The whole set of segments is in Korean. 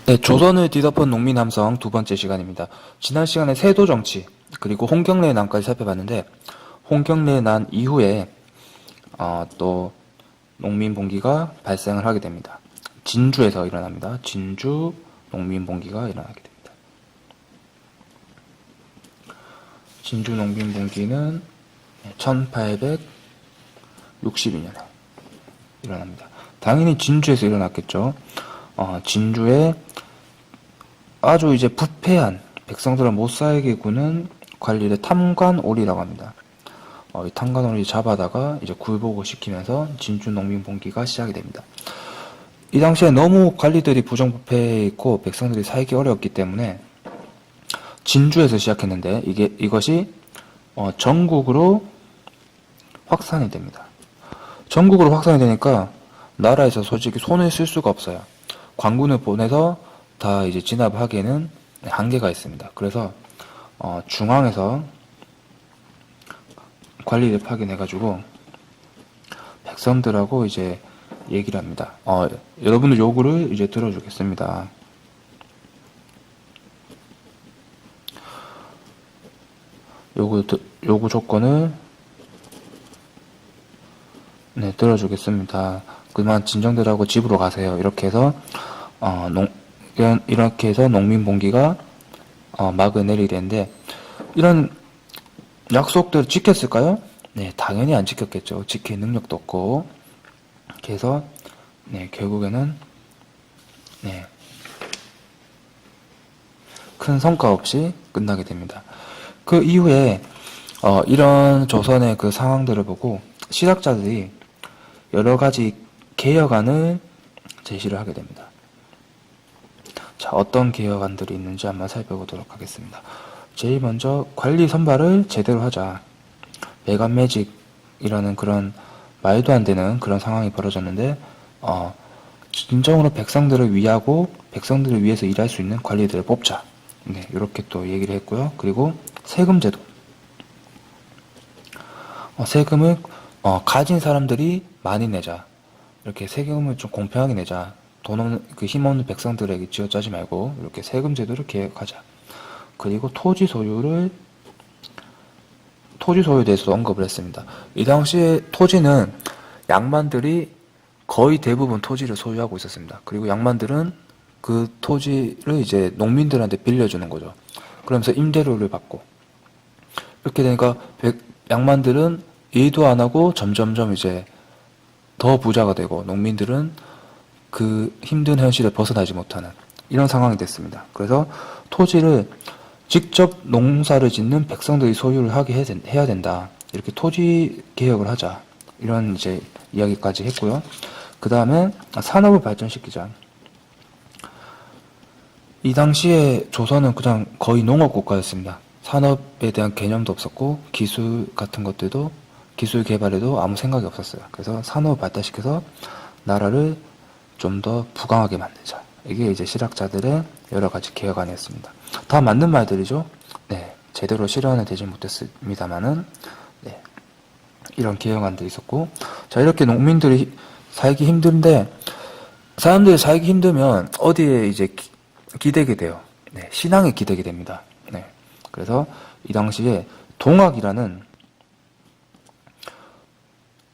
네, 조선을 뒤덮은 농민 함성 두 번째 시간입니다. 지난 시간에 세도 정치 그리고 홍경래의 난까지 살펴봤는데 홍경래의 난 이후에 또 농민 봉기가 발생을 하게 됩니다. 진주에서 일어납니다. 진주 농민 봉기가 일어나게 됩니다. 진주 농민 봉기는 1862년에 일어납니다. 당연히 진주에서 일어났겠죠. 진주에 아주 이제 부패한 백성들을 못 살게 구는 관리를 탐관오리라고 합니다. 이 탐관오리 잡아다가 이제 굴복을 시키면서 진주 농민 봉기가 시작이 됩니다. 이 당시에 너무 관리들이 부정부패해 있고 백성들이 살기 어려웠기 때문에 진주에서 시작했는데 이것이 전국으로 확산이 됩니다. 전국으로 확산이 되니까 나라에서 솔직히 손을 쓸 수가 없어요. 관군을 보내서 다 이제 진압하기에는 한계가 있습니다. 그래서 중앙에서 관리를 파견해가지고 백성들하고 이제 얘기를 합니다. 여러분들 요구를 이제 들어주겠습니다. 요구 조건을 들어주겠습니다. 그만 진정들하고 집으로 가세요. 이렇게 해서 이렇게 해서 농민 봉기가 막을 내리게 되는데 이런 약속들을 지켰을까요? 네, 당연히 안 지켰겠죠. 지킬 능력도 없고. 그래서 결국에는 큰 성과 없이 끝나게 됩니다. 그 이후에 이런 조선의 그 상황들을 보고 실학자들이 여러 가지 개혁안을 제시를 하게 됩니다. 자, 어떤 개혁안들이 있는지 한번 살펴보도록 하겠습니다. 제일 먼저 관리 선발을 제대로 하자. 매간매직이라는 그런 말도 안 되는 그런 상황이 벌어졌는데 진정으로 백성들을 위하고 백성들을 위해서 일할 수 있는 관리들을 뽑자. 이렇게 또 얘기를 했고요. 그리고 세금제도. 세금을 가진 사람들이 많이 내자. 이렇게 세금을 좀 공평하게 내자. 힘없는 백성들에게 쥐어짜지 말고 이렇게 세금 제도를 개혁하자. 그리고 토지 소유에 대해서도 언급을 했습니다. 이 당시에 토지는 양반들이 거의 대부분 토지를 소유하고 있었습니다. 그리고 양반들은 그 토지를 이제 농민들한테 빌려주는 거죠. 그러면서 임대료를 받고 이렇게 되니까 양반들은 일도 안 하고 점점점 이제 더 부자가 되고 농민들은 그 힘든 현실을 벗어나지 못하는 이런 상황이 됐습니다. 그래서 토지를 직접 농사를 짓는 백성들이 소유를 하게 해야 된다. 이렇게 토지 개혁을 하자. 이런 이제 이야기까지 했고요. 그 다음에 산업을 발전시키자. 이 당시에 조선은 그냥 거의 농업 국가였습니다. 산업에 대한 개념도 없었고 기술 같은 것들도 기술 개발에도 아무 생각이 없었어요. 그래서 산업을 발달시켜서 나라를 좀 더 부강하게 만들자. 이게 이제 실학자들의 여러 가지 개혁안이었습니다. 다 맞는 말들이죠. 제대로 실현은 되지 못했습니다만은 이런 개혁안들이 있었고, 자 이렇게 농민들이 살기 힘든데 사람들이 살기 힘들면 어디에 이제 기대게 돼요. 신앙에 기대게 됩니다. 그래서 이 당시에 동학이라는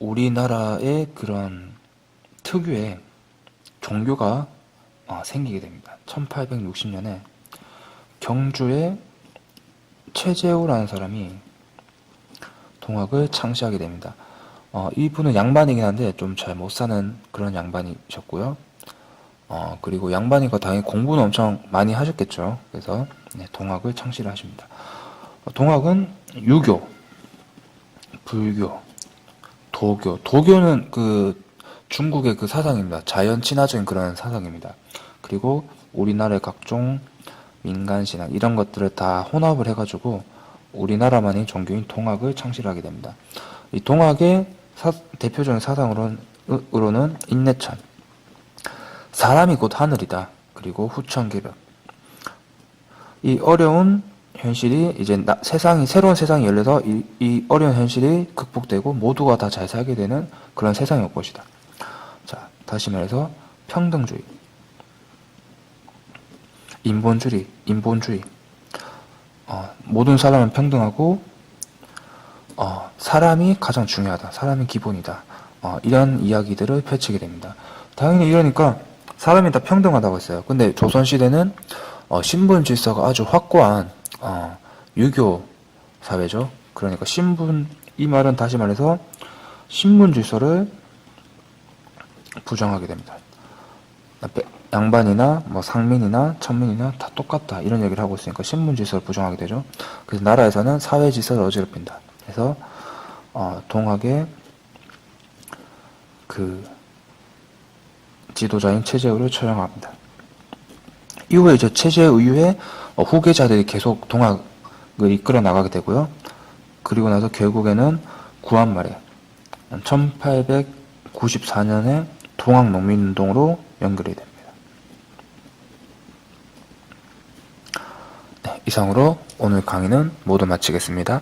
우리나라의 그런 특유의 종교가 생기게 됩니다. 1860년에 경주에 최재우라는 사람이 동학을 창시하게 됩니다. 이분은 양반이긴 한데 좀 잘 못 사는 그런 양반이셨고요. 그리고 양반이니까 당연히 공부는 엄청 많이 하셨겠죠. 그래서 동학을 창시를 하십니다. 동학은 유교, 불교, 도교는 그 중국의 그 사상입니다. 자연 친화적인 그런 사상입니다. 그리고 우리나라의 각종 민간신앙 이런 것들을 다 혼합을 해가지고 우리나라만의 종교인 동학을 창시하게 됩니다. 이 동학의 대표적인 사상으로는 인내천, 사람이 곧 하늘이다. 그리고 후천개벽. 이 어려운 현실이 이제 새로운 세상이 열려서 이 어려운 현실이 극복되고 모두가 다 잘 살게 되는 그런 세상이 올 것이다. 자, 다시 말해서 평등주의. 인본주의. 모든 사람은 평등하고, 사람이 가장 중요하다. 사람이 기본이다. 이런 이야기들을 펼치게 됩니다. 당연히 이러니까 사람이 다 평등하다고 했어요. 근데 조선시대는 신분 질서가 아주 확고한 유교 사회죠. 그러니까 이 말은 다시 말해서 신분 질서를 부정하게 됩니다. 양반이나 뭐 상민이나 천민이나 다 똑같다 이런 얘기를 하고 있으니까 신분 질서를 부정하게 되죠. 그래서 나라에서는 사회 질서를 어지럽힌다. 그래서 동학의 그 지도자인 최재우를 처형합니다. 이후에 이제 최재우의 후계자들이 계속 동학을 이끌어 나가게 되고요. 그리고 나서 결국에는 구한말에 1894년에 동학농민운동으로 연결이 됩니다. 네, 이상으로 오늘 강의는 모두 마치겠습니다.